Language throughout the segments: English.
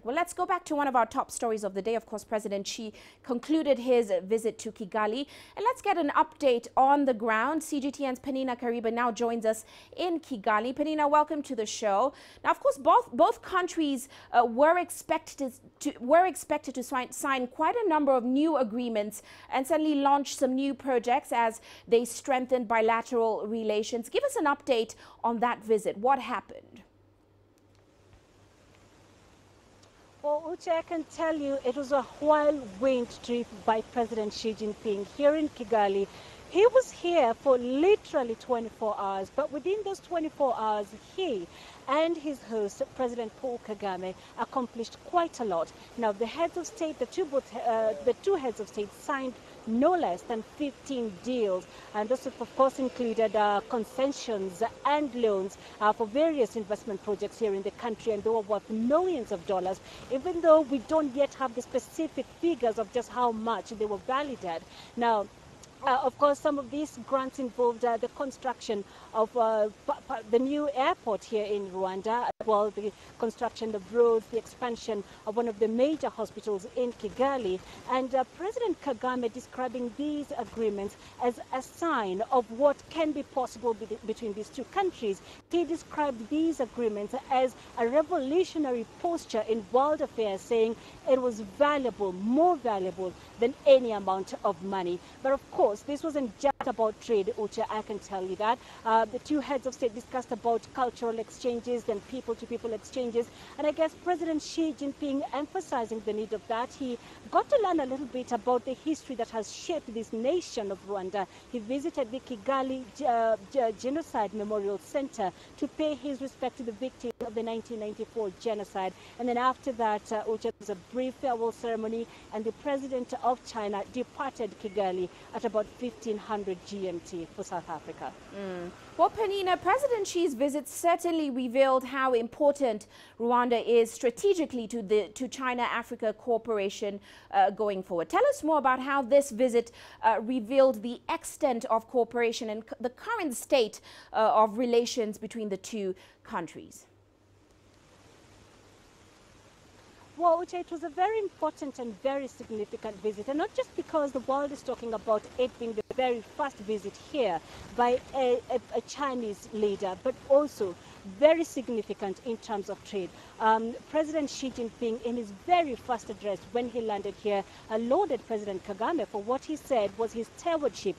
Well, let's go back to one of our top stories of the day. Of course, President Xi concluded his visit to Kigali. And let's get an update on the ground. CGTN's Peninah Karibe now joins us in Kigali. Peninah, welcome to the show. Now, of course, both countries were expected to sign quite a number of new agreements and suddenly launch some new projects as they strengthened bilateral relations. Give us an update on that visit. What happened? Well, Uche, I can tell you it was a whirlwind trip by President Xi Jinping here in Kigali. He was here for literally 24 hours, but within those 24 hours, he and his host, President Paul Kagame, accomplished quite a lot. Now, the heads of state, the two heads of state signed no less than 15 deals, and those of course included concessions and loans for various investment projects here in the country, and they were worth millions of dollars, even though we don't yet have the specific figures of just how much they were valued at. Now, of course, some of these grants involved the construction of the new airport here in Rwanda, as well the construction of roads, the expansion of one of the major hospitals in Kigali. And President Kagame describing these agreements as a sign of what can be possible between these two countries. He described these agreements as a revolutionary posture in world affairs, saying it was valuable, more valuable than any amount of money. But of course, this wasn't just about trade, Uche, I can tell you that. The two heads of state discussed about cultural exchanges and people-to-people exchanges. And I guess President Xi Jinping emphasizing the need of that. He got to learn a little bit about the history that has shaped this nation of Rwanda. He visited the Kigali Genocide Memorial Center to pay his respect to the victims of the 1994 genocide. And then after that, Uche, there was a brief farewell ceremony, and the president of China departed Kigali at about 1500 GMT for South Africa. Well, Peninah, President Xi's visit certainly revealed how important Rwanda is strategically to China-Africa cooperation going forward. Tell us more about how this visit revealed the extent of cooperation and the current state of relations between the two countries. Well, Uche, it was a very important and very significant visit, and not just because the world is talking about it being the very first visit here by a Chinese leader, but also very significant in terms of trade. President Xi Jinping, in his very first address when he landed here, lauded President Kagame for what he said was his stewardship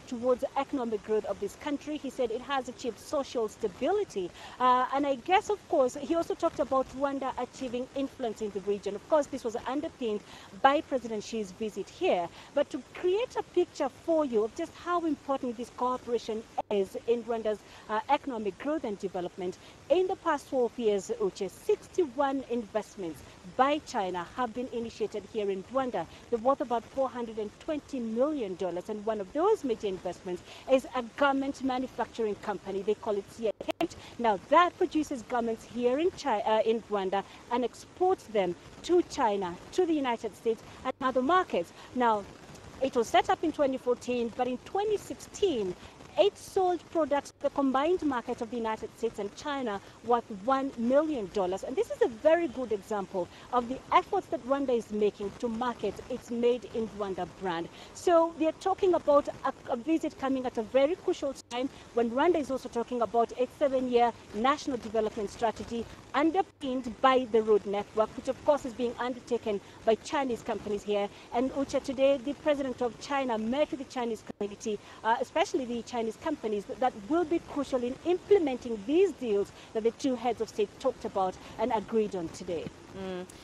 towards economic growth of this country. He said it has achieved social stability. And I guess, of course, he also talked about Rwanda achieving influence in the region. Of course, this was underpinned by President Xi's visit here. But to create a picture for you of just how important this cooperation is in Rwanda's economic growth and development, in the past 12 years, Uche, 61 investments by China have been initiated here in Rwanda. They're worth about $420 million. And one of those major investments is a garment manufacturing company. They call it CGTN. Now, that produces garments here in Rwanda and exports them to China, to the United States, and other markets. Now, it was set up in 2014, but in 2016, it sold products to the combined market of the United States and China worth $1 million. And this is a very good example of the efforts that Rwanda is making to market its Made in Rwanda brand. So they're talking about a visit coming at a very crucial time when Rwanda is also talking about a 7-year national development strategy underpinned by the road network, which of course is being undertaken by Chinese companies here. And Uche, today the president of China met with the Chinese community, especially the Chinese companies that will be crucial in implementing these deals that the two heads of state talked about and agreed on today.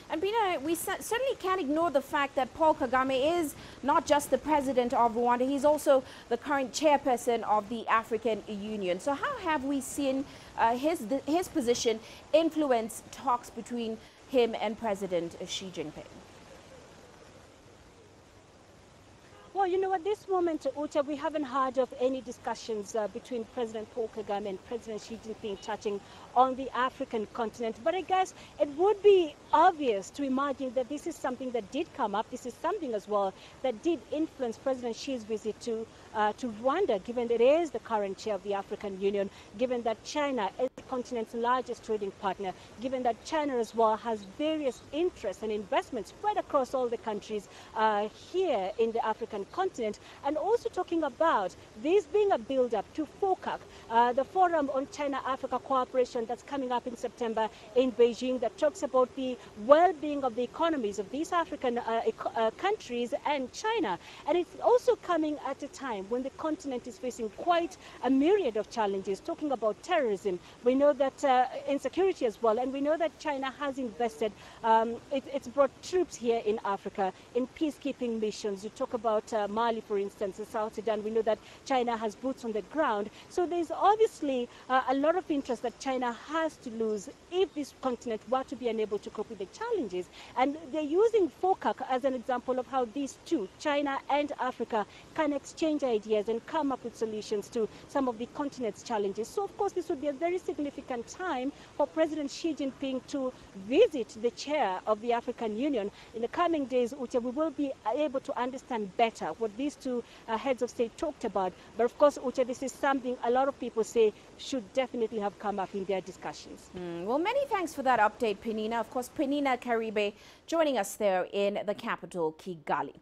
And Peninah, we certainly can't ignore the fact that Paul Kagame is not just the president of Rwanda, he's also the current chairperson of the African Union. So how have we seen his position influence talks between him and President Xi Jinping? Well, you know, at this moment, Ucha, we haven't heard of any discussions between President Paul Kagame and President Xi Jinping touching on the African continent. But I guess it would be obvious to imagine that this is something that did come up. This is something as well that did influence President Xi's visit to Rwanda, given that it is the current chair of the African Union, given that China is the continent's largest trading partner, given that China as well has various interests and investments spread across all the countries here in the African continent, and also talking about this being a build-up to FOCAC, the Forum on China-Africa Cooperation that's coming up in September in Beijing, that talks about the well-being of the economies of these African countries and China. And it's also coming at a time when the continent is facing quite a myriad of challenges, talking about terrorism. We know that insecurity as well, and we know that China has invested, it's brought troops here in Africa in peacekeeping missions. You talk about Mali, for instance, in South Sudan. We know that China has boots on the ground. So there's obviously a lot of interest that China has to lose if this continent were to be unable to cope with the challenges. And they're using FOCAC as an example of how these two, China and Africa, can exchange ideas and come up with solutions to some of the continent's challenges. So, of course, this would be a very significant time for President Xi Jinping to visit the chair of the African Union. In the coming days, Uche, we will be able to understand better what these two heads of state talked about. But, of course, Uche, this is something a lot of people say should definitely have come up in their discussions. Well, many thanks for that update, Peninah. Of course, Peninah Karibe joining us there in the capital, Kigali.